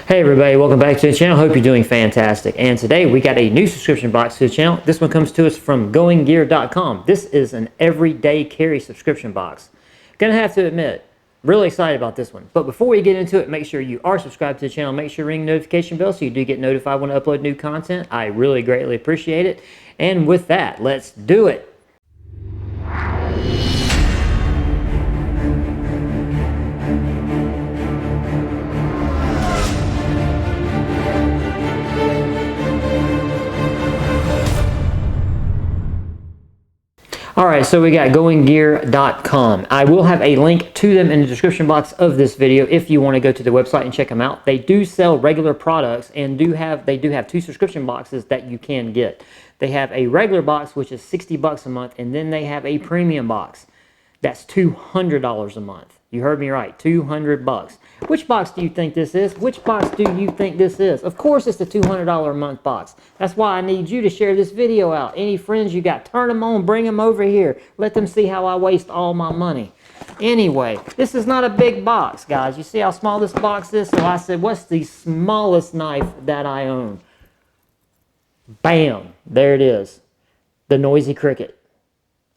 Hey everybody, welcome back to the channel. Hope you're doing fantastic. And today we got a new subscription box to the channel. This one comes to us from goinggear.com. This is an everyday carry subscription box. Gonna have to admit, really excited about this one. But before we get into it, make sure you are subscribed to the channel. Make sure you ring the notification bell so you do get notified when I upload new content. I really greatly appreciate it. And with that, let's do it. Alright, so we got goinggear.com. I will have a link to them in the description box of this video if you want to go to the website and check them out. They do sell regular products and they do have two subscription boxes that you can get. They have a regular box, which is $60 a month, and then they have a premium box. That's $200 a month. You heard me right, $200. Which box do you think this is? Which box do you think this is? Of course it's the $200 a month box. That's why I need you to share this video out. Any friends you got, turn them on, bring them over here. Let them see how I waste all my money. Anyway, this is not a big box, guys. You see how small this box is? So I said, what's the smallest knife that I own? Bam! There it is. The Noisy Cricket.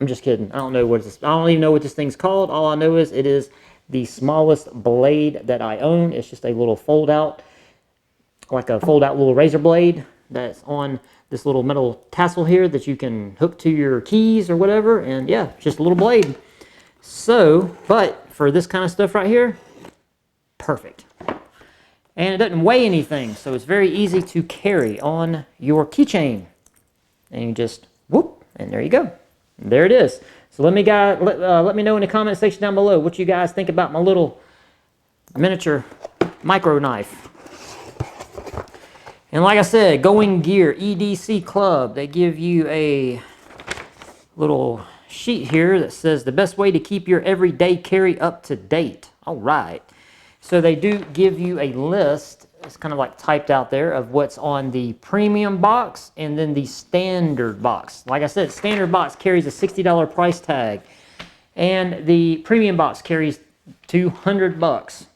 I'm just kidding. I don't even know what this thing's called. All I know is it is the smallest blade that I own. It's just a little fold out, like a fold out little razor blade that's on this little metal tassel here that you can hook to your keys or whatever. And yeah, just a little blade. So, but for this kind of stuff right here, perfect. And it doesn't weigh anything, so it's very easy to carry on your keychain. And you just whoop, and there you go. There it is. So let me know in the comment section down below what you guys think about my little miniature micro knife. And like I said, Going Gear EDC Club, they give you a little sheet here that says the best way to keep your everyday carry up to date. All right. So they do give you a list. It's kind of like typed out there of what's on the premium box and then the standard box. Like I said, standard box carries a $60 price tag and the premium box carries $200.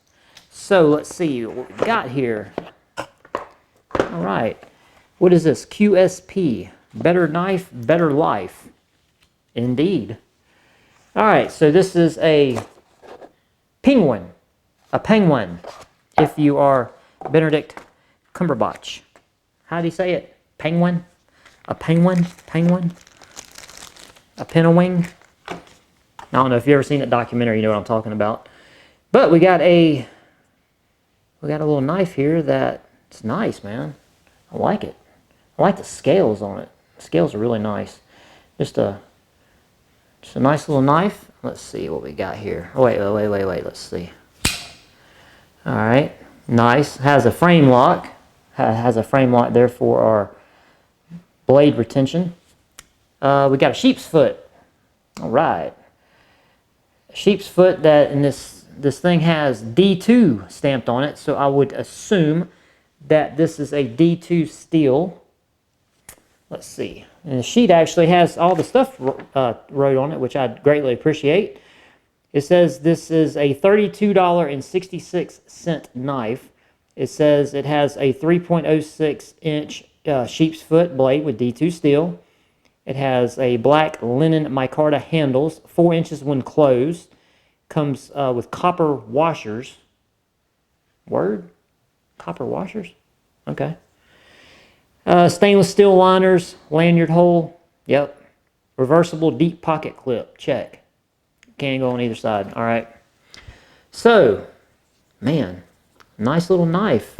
So let's see what we got here. All right, what is this? QSP, better knife, better life. Indeed. All right, so this is a penguin, if you are Benedict Cumberbatch. How do you say it? Penguin? A penguin? Penguin? A penguin? I don't know if you've ever seen that documentary, you know what I'm talking about. But we got a little knife here that's nice, man. I like it. I like the scales on it. The scales are really nice. Just a nice little knife. Let's see what we got here. Oh, wait. Let's see. All right. Nice. Has a frame lock. Has a frame lock there for our blade retention. We got a sheep's foot. All right. Sheep's foot that in this thing has D2 stamped on it, so I would assume that this is a D2 steel. Let's see. And the sheet actually has all the stuff wrote on it, which I greatly appreciate. It says this is a $32.66 knife. It says it has a 3.06 inch sheep's foot blade with D2 steel. It has a black linen micarta handles, 4 inches when closed. Comes with copper washers. Word? Copper washers? Okay. Stainless steel liners, lanyard hole. Yep. Reversible deep pocket clip. Check. Can't go on either side. All right. So, man, nice little knife.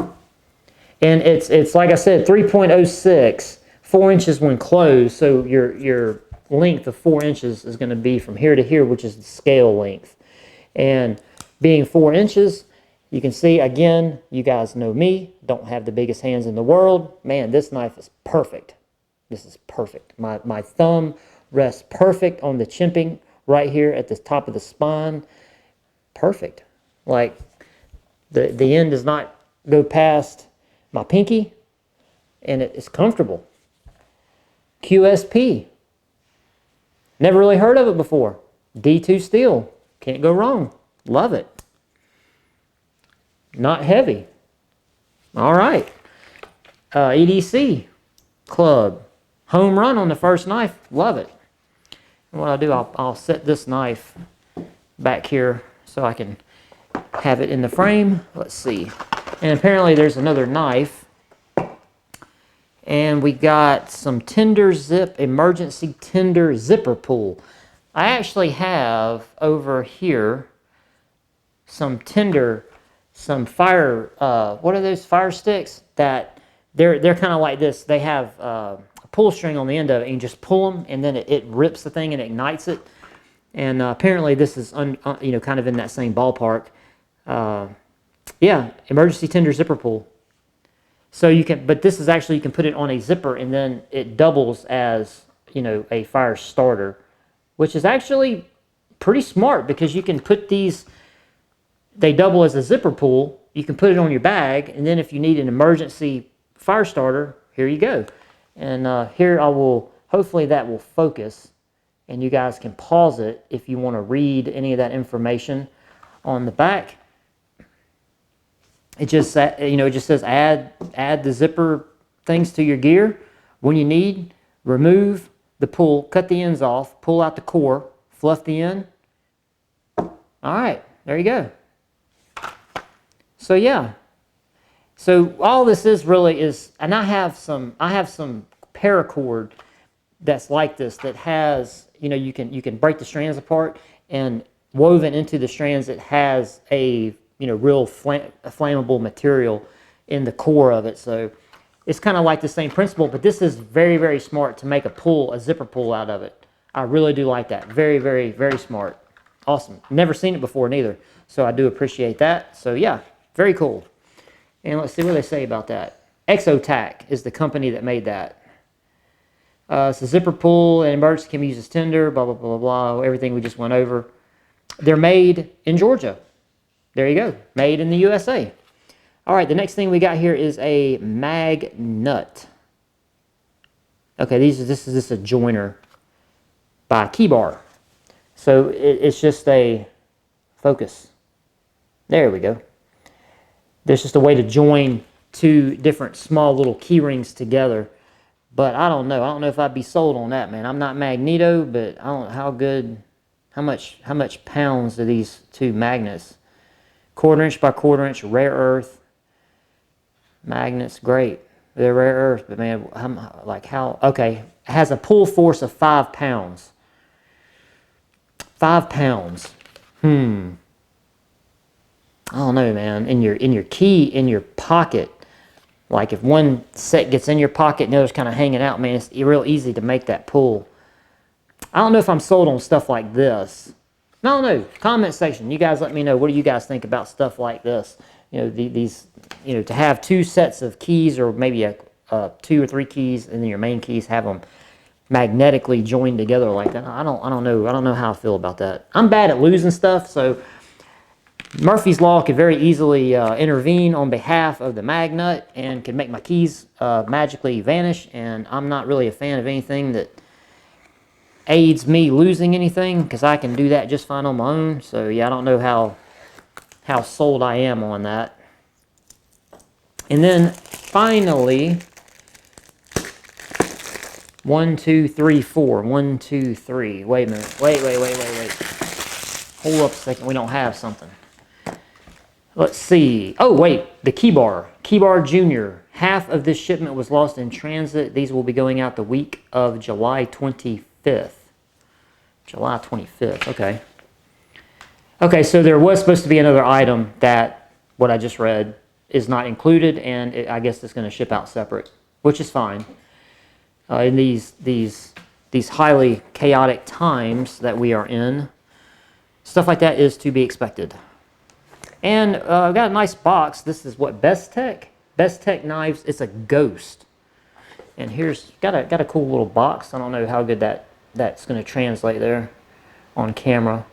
And it's like I said, 3.06, 4 inches when closed. So your length of 4 inches is going to be from here to here, which is the scale length. And being 4 inches, you can see, again, you guys know me, don't have the biggest hands in the world. Man, this knife is perfect. This is perfect. My thumb rests perfect on the chimping right here at the top of the spine. Perfect. Like, the end does not go past my pinky, and it's comfortable. QSP. Never really heard of it before. D2 steel. Can't go wrong. Love it. Not heavy. All right. EDC club. Home run on the first knife. Love it. And what I'll do, I'll set this knife back here so I can have it in the frame. Let's see. And apparently there's another knife. And we got some Tinder Zip emergency Tinder zipper pull. I actually have over here some Tinder, some fire, what are those fire sticks that they're kind of like this. They have a pull string on the end of it, and you just pull them, and then it rips the thing and ignites it. And apparently this is you know, kind of in that same ballpark. Yeah, emergency Tinder zipper pull. So you can, but this is actually, you can put it on a zipper and then it doubles as, you know, a fire starter, which is actually pretty smart because you can put these, they double as a zipper pull. You can put it on your bag, and then if you need an emergency fire starter, here you go. And here I will, hopefully that will focus, and you guys can pause it if you want to read any of that information on the back. It just, you know, it just says add the zipper things to your gear. When you need, remove the pull, cut the ends off, pull out the core, fluff the end. All right, there you go. So yeah, so all this is really is, and I have some paracord that's like this, that has, you know, you can break the strands apart, and woven into the strands it has a, you know, real flammable material in the core of it. So it's kind of like the same principle, but this is very, very smart to make a zipper pull out of it. I really do like that. Very, very, very smart. Awesome. Never seen it before neither, so I do appreciate that. So yeah, very cool. And let's see what they say about that. Exotac is the company that made that. It's a zipper pull and emergency can be used as tinder, blah, blah, blah, blah, everything we just went over. They're made in Georgia. There you go. Made in the USA. All right, the next thing we got here is a mag nut. Okay, this is a joiner by KeyBar. So it's just a focus. There we go. There's just a way to join two different small little key rings together. But I don't know. I don't know if I'd be sold on that, man. I'm not Magneto, but I don't know how good, how much pounds are these two magnets? 1/4 inch by 1/4 inch rare earth magnets. Great. They're rare earth, but man, okay. It has a pull force of 5 pounds. 5 pounds. I don't know, man. In your key in your pocket, like if one set gets in your pocket and the other's kind of hanging out, man, it's real easy to make that pull. I don't know if I'm sold on stuff like this. I don't know. Comment section. You guys let me know. What do you guys think about stuff like this? You know, these, you know, to have two sets of keys, or maybe a 2 or 3 keys, and then your main keys, have them magnetically joined together like that. I don't know. I don't know how I feel about that. I'm bad at losing stuff, so Murphy's Law could very easily intervene on behalf of the mag nut and could make my keys magically vanish, and I'm not really a fan of anything that aids me losing anything, because I can do that just fine on my own. So yeah, I don't know how sold I am on that. And then finally, 1, 2, 3, 4. 1, 2, 3. Wait a minute. Wait. Hold up a second. We don't have something. Let's see. Oh, wait. The KeyBar. KeyBar Junior. Half of this shipment was lost in transit. These will be going out the week of July 25th. July 25th. Okay. Okay, so there was supposed to be another item that, what I just read, is not included, and I guess it's going to ship out separate, which is fine. In these highly chaotic times that we are in, stuff like that is to be expected. And I've got a nice box. This is what, Bestech knives. It's a Ghost, and here's got a cool little box. I don't know how good that's going to translate there on camera,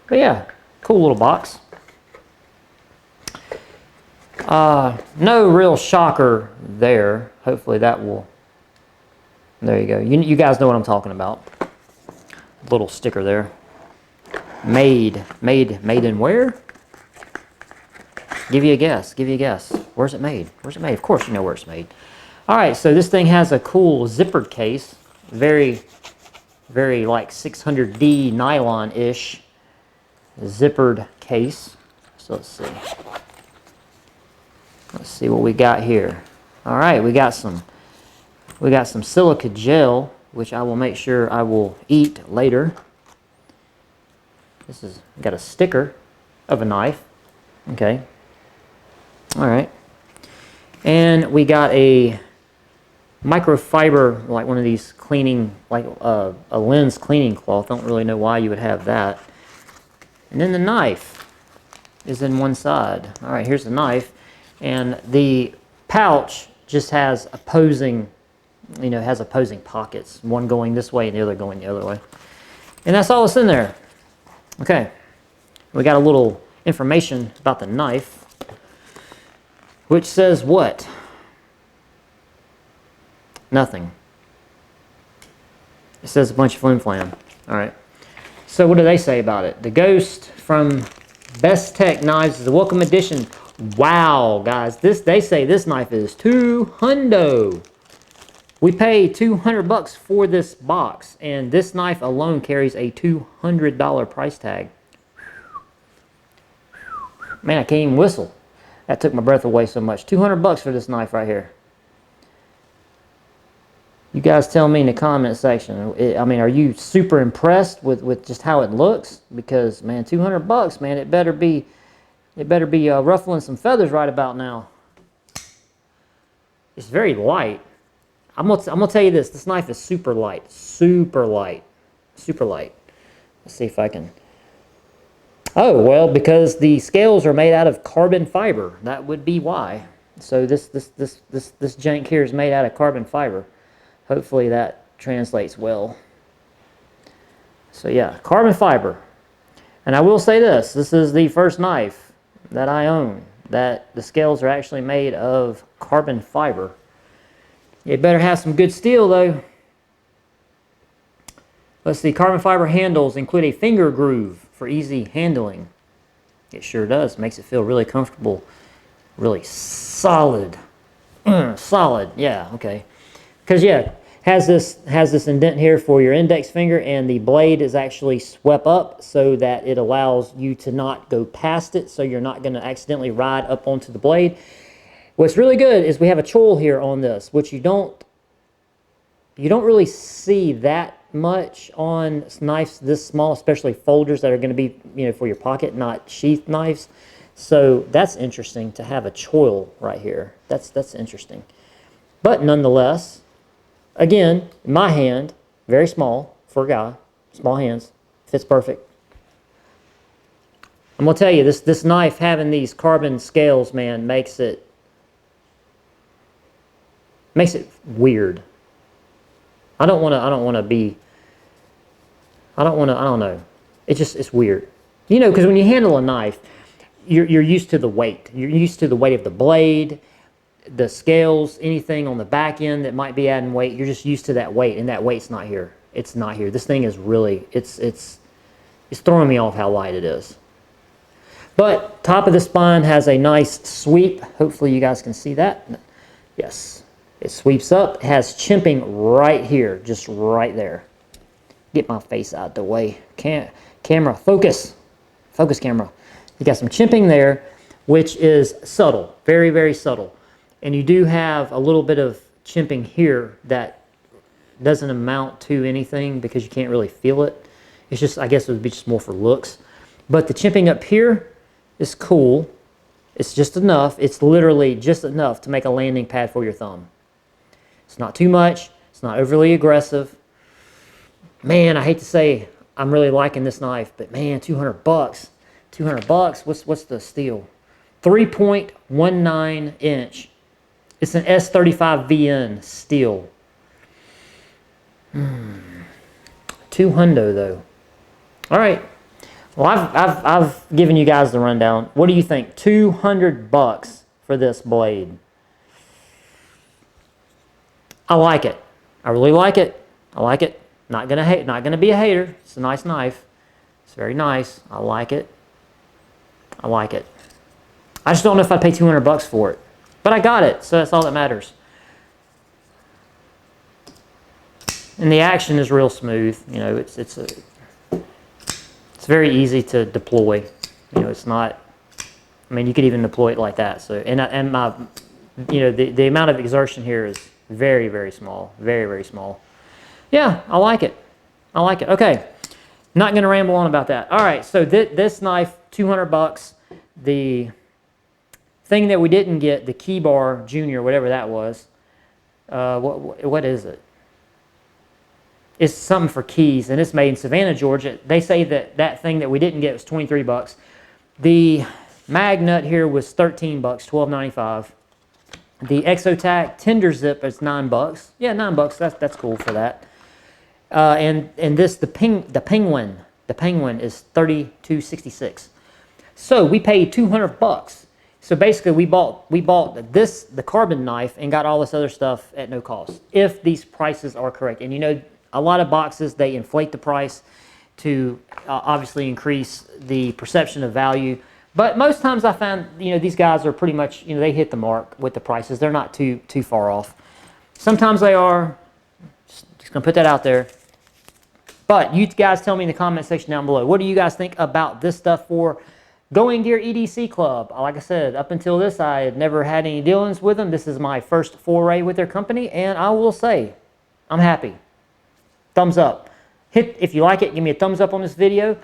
but yeah, cool little box. No real shocker there. Hopefully that will. There you go. You guys know what I'm talking about. Little sticker there. Made in where? Give you a guess. Give you a guess. Where's it made? Where's it made? Of course you know where it's made. All right, so this thing has a cool zippered case. Very, very like 600D nylon-ish zippered case. So let's see. Let's see what we got here. All right, we got some silica gel, which I will make sure I will eat later. This is got a sticker of a knife. Okay. All right. And we got a microfiber, like one of these cleaning, like a lens cleaning cloth. I don't really know why you would have that. And then the knife is in one side. All right, here's the knife. And the pouch just has opposing, you know, has opposing pockets. One going this way and the other going the other way. And that's all that's in there. Okay. We got a little information about the knife, which says what? Nothing. It says a bunch of flim flam. All right. So what do they say about it? The Ghost from Bestech Knives is a welcome addition. Wow, guys, they say this knife is $200. We paid $200 for this box, and this knife alone carries a $200 price tag. Man, I can't even whistle. That took my breath away so much. $200 for this knife right here. You guys tell me in the comment section. I mean, are you super impressed with just how it looks? Because man, $200, man, it better be ruffling some feathers right about now. It's very light. I'm gonna tell you this. This knife is super light, super light, super light. Let's see if I can. Oh well, because the scales are made out of carbon fiber. That would be why. So this jank here is made out of carbon fiber. Hopefully that translates well. So yeah, carbon fiber. And I will say this is the first knife that I own that the scales are actually made of carbon fiber. It better have some good steel though. Let's see, carbon fiber handles include a finger groove for easy handling. It sure does. Makes it feel really comfortable, really solid. Solid, yeah, okay. Because yeah, has this indent here for your index finger, and the blade is actually swept up so that it allows you to not go past it, so you're not going to accidentally ride up onto the blade. What's really good is we have a choil here on this, which you don't really see that much on knives this small, especially folders that are going to be, you know, for your pocket, not sheath knives. So that's interesting to have a choil right here. That's interesting. But nonetheless, again, in my hand, very small for a guy, small hands, fits perfect. I'm gonna tell you, this knife having these carbon scales, man, makes it weird. I don't know. It's weird. You know, because when you handle a knife, you're used to the weight. You're used to the weight of the blade, the scales, anything on the back end that might be adding weight. You're just used to that weight, and that weight's not here. It's not here. This thing is really, it's throwing me off how light it is. But top of the spine has a nice sweep. Hopefully you guys can see that. Yes. It sweeps up. It has chimping right here, just right there. Get my face out the way. Camera, focus. Focus camera. You got some chimping there, which is subtle, very, very subtle. And you do have a little bit of chimping here that doesn't amount to anything because you can't really feel it. It's just, I guess it would be just more for looks. But the chimping up here is cool. It's just enough. It's literally just enough to make a landing pad for your thumb. It's not too much. It's not overly aggressive. Man, I hate to say I'm really liking this knife, but man, $200. $200. What's the steel? 3.19 inch. It's an S35VN steel. $200 though. All right. Well, I've given you guys the rundown. What do you think? $200 for this blade. I like it. I really like it. I like it. Not gonna be a hater. It's a nice knife. It's very nice. I like it. I like it. I just don't know if I'd pay 200 bucks for it. But I got it, so that's all that matters. And the action is real smooth. You know, it's very easy to deploy. You know, it's not. I mean, you could even deploy it like that. So and my, you know, the amount of exertion here is very, very small. Very, very small. Yeah, I like it. I like it. Okay, not going to ramble on about that. All right, so this knife, 200 bucks. The thing that we didn't get, the KeyBar Junior, whatever that was. What is it? It's something for keys, and it's made in Savannah, Georgia. They say that thing that we didn't get was 23 bucks. The mag nut here was 13 bucks, $12.95. The Exotac Tinder zip is 9 bucks. Yeah, 9 bucks. That's cool for that. And this the Penguin is $32.66. So we paid 200 bucks. So basically, we bought the carbon knife and got all this other stuff at no cost. If these prices are correct, and you know, a lot of boxes they inflate the price to obviously increase the perception of value. But most times I find, you know, these guys are pretty much, you know, they hit the mark with the prices. They're not too far off. Sometimes they are. Just gonna put that out there. But you guys tell me in the comment section down below, what do you guys think about this stuff for Going Gear EDC Club? Like I said, up until this, I had never had any dealings with them. This is my first foray with their company, and I will say, I'm happy. Thumbs up. If you like it, give me a thumbs up on this video,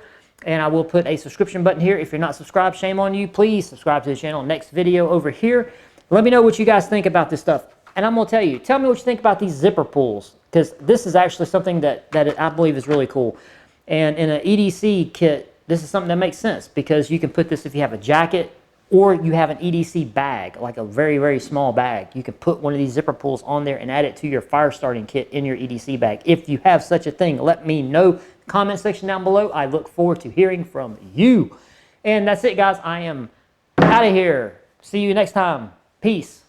and I will put a subscription button here. If you're not subscribed, shame on you. Please subscribe to the channel. Next video over here. Let me know what you guys think about this stuff. And I'm going to tell me what you think about these zipper pulls, because this is actually something that I believe is really cool. And in an EDC kit, this is something that makes sense, because you can put this if you have a jacket or you have an EDC bag, like a very, very small bag. You can put one of these zipper pulls on there and add it to your fire starting kit in your EDC bag. If you have such a thing, let me know. Comment section down below. I look forward to hearing from you. And that's it, guys. I am out of here. See you next time. Peace.